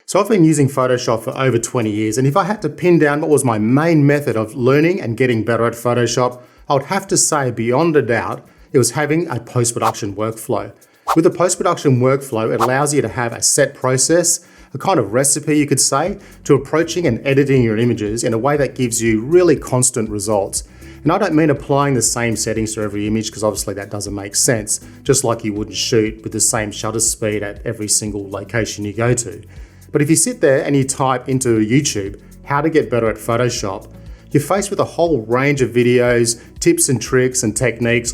So I've been using Photoshop for over 20 years, and if I had to pin down what was my main method of learning and getting better at Photoshop, I would have to say beyond a doubt, it was having a post-production workflow. With a post-production workflow, it allows you to have a set process, a kind of recipe you could say, to approaching and editing your images in a way that gives you really constant results. And I don't mean applying the same settings to every image, because obviously that doesn't make sense, just like you wouldn't shoot with the same shutter speed at every single location you go to. But if you sit there and you type into YouTube, how to get better at Photoshop, you're faced with a whole range of videos, tips and tricks and techniques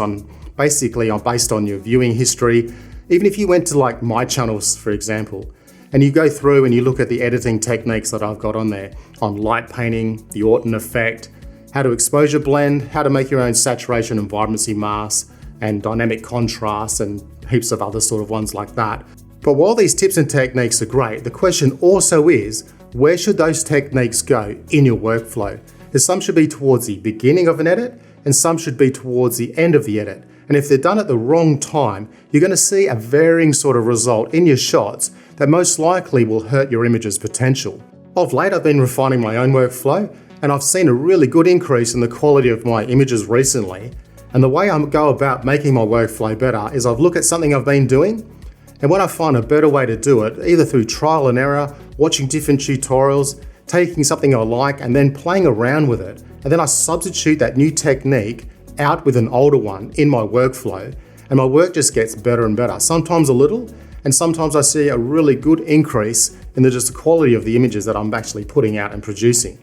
based on your viewing history. Even if you went to like my channels, for example, and you go through and you look at the editing techniques that I've got on there, on light painting, the Orton effect, how to exposure blend, how to make your own saturation and vibrancy masks, and dynamic contrast, and heaps of other sort of ones like that. But while these tips and techniques are great, the question also is, where should those techniques go in your workflow? As some should be towards the beginning of an edit, and some should be towards the end of the edit. And if they're done at the wrong time, you're going to see a varying sort of result in your shots that most likely will hurt your image's potential. Of late, I've been refining my own workflow, and I've seen a really good increase in the quality of my images recently. And the way I go about making my workflow better is I've looked at something I've been doing, and when I find a better way to do it, either through trial and error, watching different tutorials, taking something I like and then playing around with it, and then I substitute that new technique out with an older one in my workflow, and my work just gets better and better. Sometimes a little, and sometimes I see a really good increase in the quality of the images that I'm actually putting out and producing.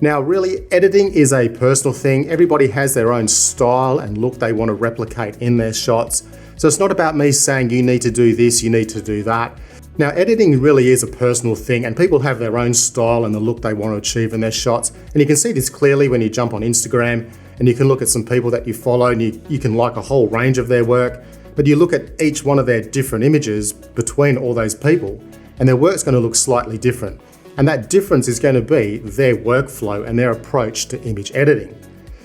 Now, really, editing is a personal thing. Everybody has their own style and look they want to replicate in their shots. So it's not about me saying you need to do this, you need to do that. Now, editing really is a personal thing, and people have their own style and the look they want to achieve in their shots. And you can see this clearly when you jump on Instagram and you can look at some people that you follow and you can like a whole range of their work, but you look at each one of their different images between all those people and their work's going to look slightly different. And that difference is going to be their workflow and their approach to image editing.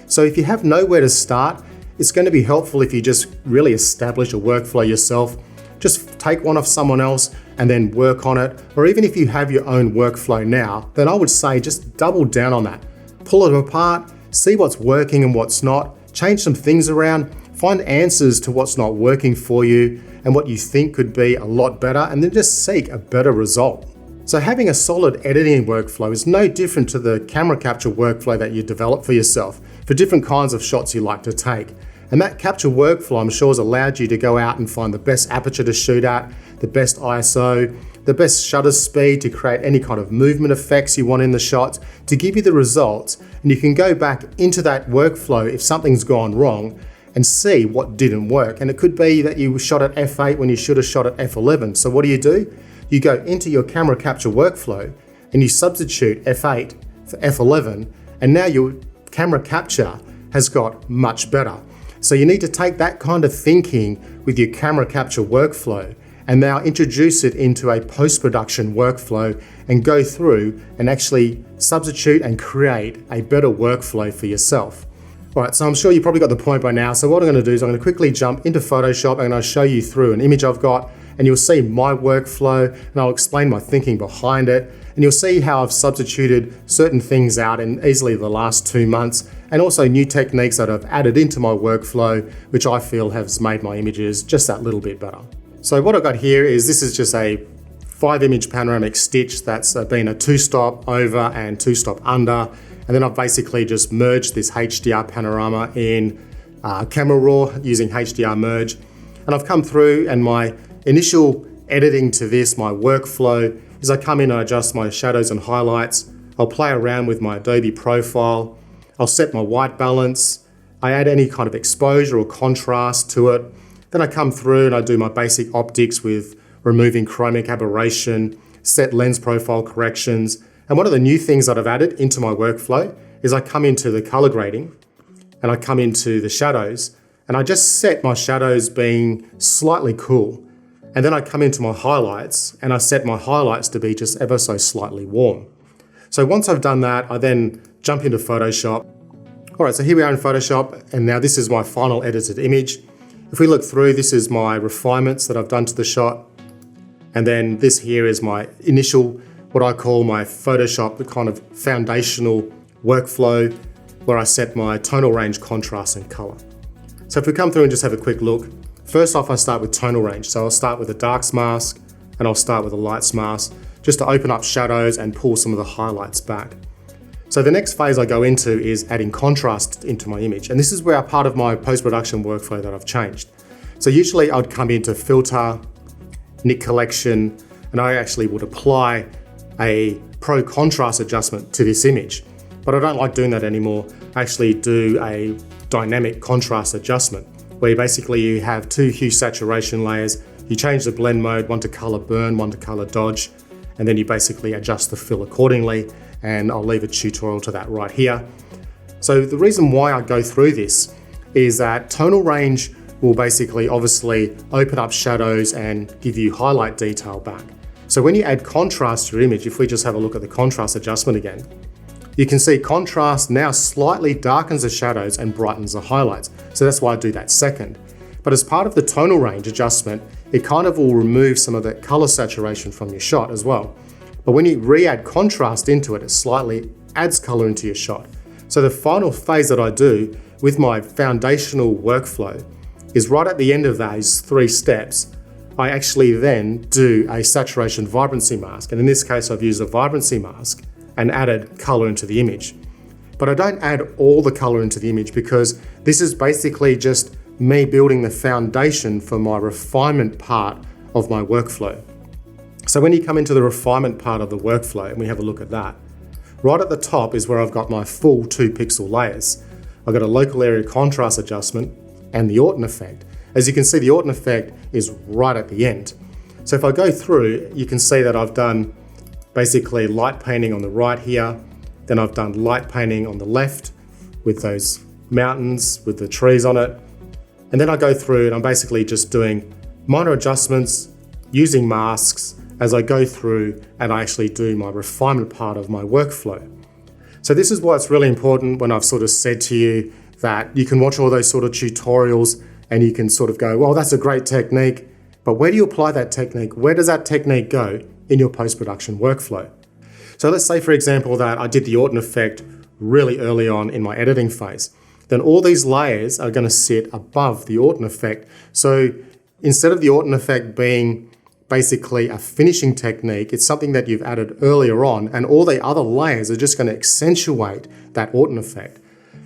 So if you have nowhere to start, it's going to be helpful if you just really establish a workflow yourself. Just take one off someone else and then work on it. Or even if you have your own workflow now, then I would say just double down on that. Pull it apart, see what's working and what's not, change some things around, find answers to what's not working for you and what you think could be a lot better, and then just seek a better result. So having a solid editing workflow is no different to the camera capture workflow that you develop for yourself for different kinds of shots you like to take. And that capture workflow, I'm sure, has allowed you to go out and find the best aperture to shoot at, the best ISO, the best shutter speed to create any kind of movement effects you want in the shots to give you the results. And you can go back into that workflow if something's gone wrong and see what didn't work. And it could be that you shot at f8 when you should have shot at f11. So what do? You go into your camera capture workflow and you substitute f8 for f11, and now your camera capture has got much better. So you need to take that kind of thinking with your camera capture workflow and now introduce it into a post-production workflow and go through and actually substitute and create a better workflow for yourself. All right, so I'm sure you probably got the point by now. So what I'm going to do is I'm going to quickly jump into Photoshop and I'll show you through an image I've got, and you'll see my workflow and I'll explain my thinking behind it. And you'll see how I've substituted certain things out in easily the last 2 months, and also new techniques that I've added into my workflow, which I feel has made my images just that little bit better. So what I've got here is this is just a 5-image panoramic stitch that's been a 2-stop over and 2-stop under. And then I've basically just merged this HDR panorama in Camera Raw using HDR merge. And I've come through, and my initial editing to this, my workflow, is I come in and adjust my shadows and highlights. I'll play around with my Adobe profile. I'll set my white balance. I add any kind of exposure or contrast to it. Then I come through and I do my basic optics with removing chromic aberration, set lens profile corrections. And one of the new things that I've added into my workflow is I come into the color grading and I come into the shadows, and I just set my shadows being slightly cool. And then I come into my highlights and I set my highlights to be just ever so slightly warm. So once I've done that, I then jump into Photoshop. All right, so here we are in Photoshop, and now this is my final edited image. If we look through, this is my refinements that I've done to the shot. And then this here is my initial, what I call my Photoshop, the kind of foundational workflow where I set my tonal range, contrast and color. So if we come through and just have a quick look, first off I start with tonal range. So I'll start with a darks mask and I'll start with a lights mask just to open up shadows and pull some of the highlights back. So the next phase I go into is adding contrast into my image. And this is where part of my post-production workflow that I've changed. So usually I'd come into filter, nick collection, and I actually would apply a pro contrast adjustment to this image. But I don't like doing that anymore. I actually do a dynamic contrast adjustment where basically you have two hue saturation layers. You change the blend mode, one to color burn, one to color dodge, and then you basically adjust the fill accordingly. And I'll leave a tutorial to that right here. So the reason why I go through this is that tonal range will basically obviously open up shadows and give you highlight detail back. So when you add contrast to your image, if we just have a look at the contrast adjustment again, you can see contrast now slightly darkens the shadows and brightens the highlights. So that's why I do that second. But as part of the tonal range adjustment, it kind of will remove some of that color saturation from your shot as well. But when you re-add contrast into it, it slightly adds color into your shot. So the final phase that I do with my foundational workflow is right at the end of those 3 steps, I actually then do a saturation vibrancy mask. And in this case, I've used a vibrancy mask and added color into the image. But I don't add all the color into the image because this is basically just me building the foundation for my refinement part of my workflow. So when you come into the refinement part of the workflow and we have a look at that, right at the top is where I've got my full 2 pixel layers. I've got a local area contrast adjustment and the Orton effect. As you can see, the Orton effect is right at the end. So if I go through, you can see that I've done basically light painting on the right here, then I've done light painting on the left with those mountains with the trees on it. And then I go through and I'm basically just doing minor adjustments using masks as I go through and I actually do my refinement part of my workflow. So this is why it's really important when I've sort of said to you that you can watch all those sort of tutorials and you can sort of go, well, that's a great technique, but where do you apply that technique? Where does that technique go in your post-production workflow? So let's say, for example, that I did the Orton effect really early on in my editing phase. Then all these layers are going to sit above the Orton effect. So instead of the Orton effect being basically a finishing technique, it's something that you've added earlier on, and all the other layers are just going to accentuate that Orton effect.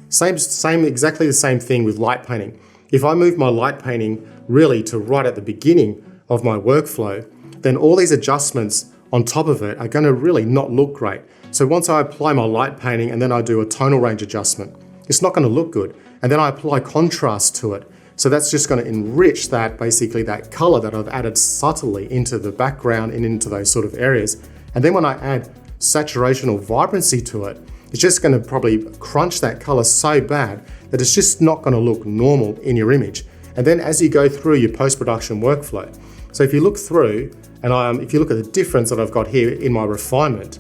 Exactly the same thing with light painting. If I move my light painting really to right at the beginning of my workflow, then all these adjustments on top of it are going to really not look great. So once I apply my light painting and then I do a tonal range adjustment, it's not going to look good. And then I apply contrast to it. So that's just going to enrich that, basically that color that I've added subtly into the background and into those sort of areas. And then when I add saturation or vibrancy to it, it's just going to probably crunch that color so bad that it's just not going to look normal in your image. And then as you go through your post-production workflow, so if you look through and if you look at the difference that I've got here in my refinement,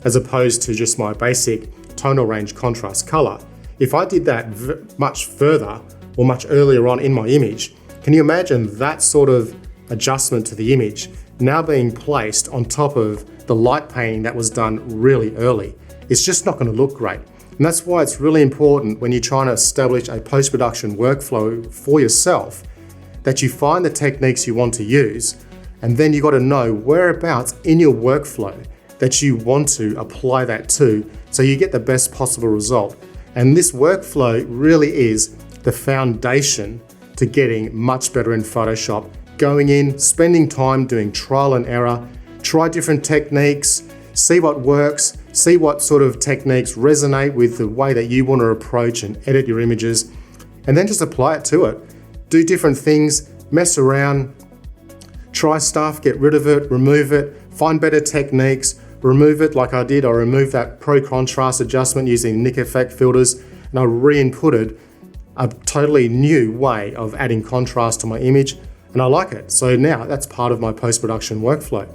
as opposed to just my basic tonal range contrast color, if I did that much further or much earlier on in my image, can you imagine that sort of adjustment to the image now being placed on top of the light painting that was done really early? It's just not going to look great. And that's why it's really important when you're trying to establish a post-production workflow for yourself that you find the techniques you want to use, and then you got to know whereabouts in your workflow that you want to apply that to so you get the best possible result. And this workflow really is the foundation to getting much better in Photoshop. Going in, spending time doing trial and error, try different techniques, see what works, see what sort of techniques resonate with the way that you want to approach and edit your images, and then just apply it to it. Do different things, mess around, try stuff, get rid of it, remove it, find better techniques, remove it like I did. I removed that pro contrast adjustment using Nick effect filters, and I re-inputted a totally new way of adding contrast to my image, and I like it. So now that's part of my post-production workflow.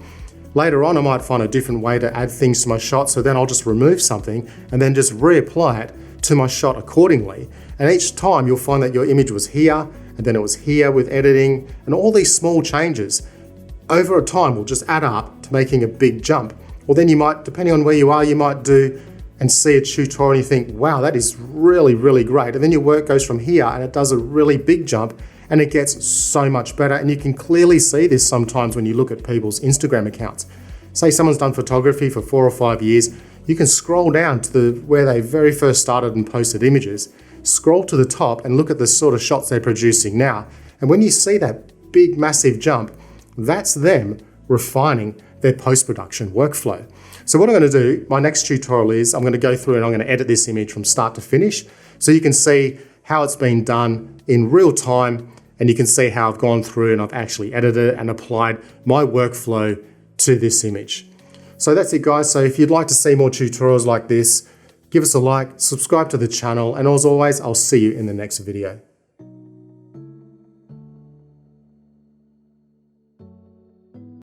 Later on, I might find a different way to add things to my shot, so then I'll just remove something and then just reapply it to my shot accordingly. And each time you'll find that your image was here, and then it was here with editing, and all these small changes over a time will just add up to making a big jump. Or then you might, depending on where you are, you might do and see a tutorial and you think, wow, that is really, really great. And then your work goes from here and it does a really big jump and it gets so much better. And you can clearly see this sometimes when you look at people's Instagram accounts. Say someone's done photography for 4 or 5 years, you can scroll down to where they very first started and posted images, scroll to the top and look at the sort of shots they're producing now. And when you see that big, massive jump, that's them refining their post-production workflow. So what I'm going to do, my next tutorial is I'm going to go through and I'm going to edit this image from start to finish so you can see how it's been done in real time, and you can see how I've gone through and I've actually edited and applied my workflow to this image. So that's it, guys. So if you'd like to see more tutorials like this, give us a like, subscribe to the channel, and as always, I'll see you in the next video.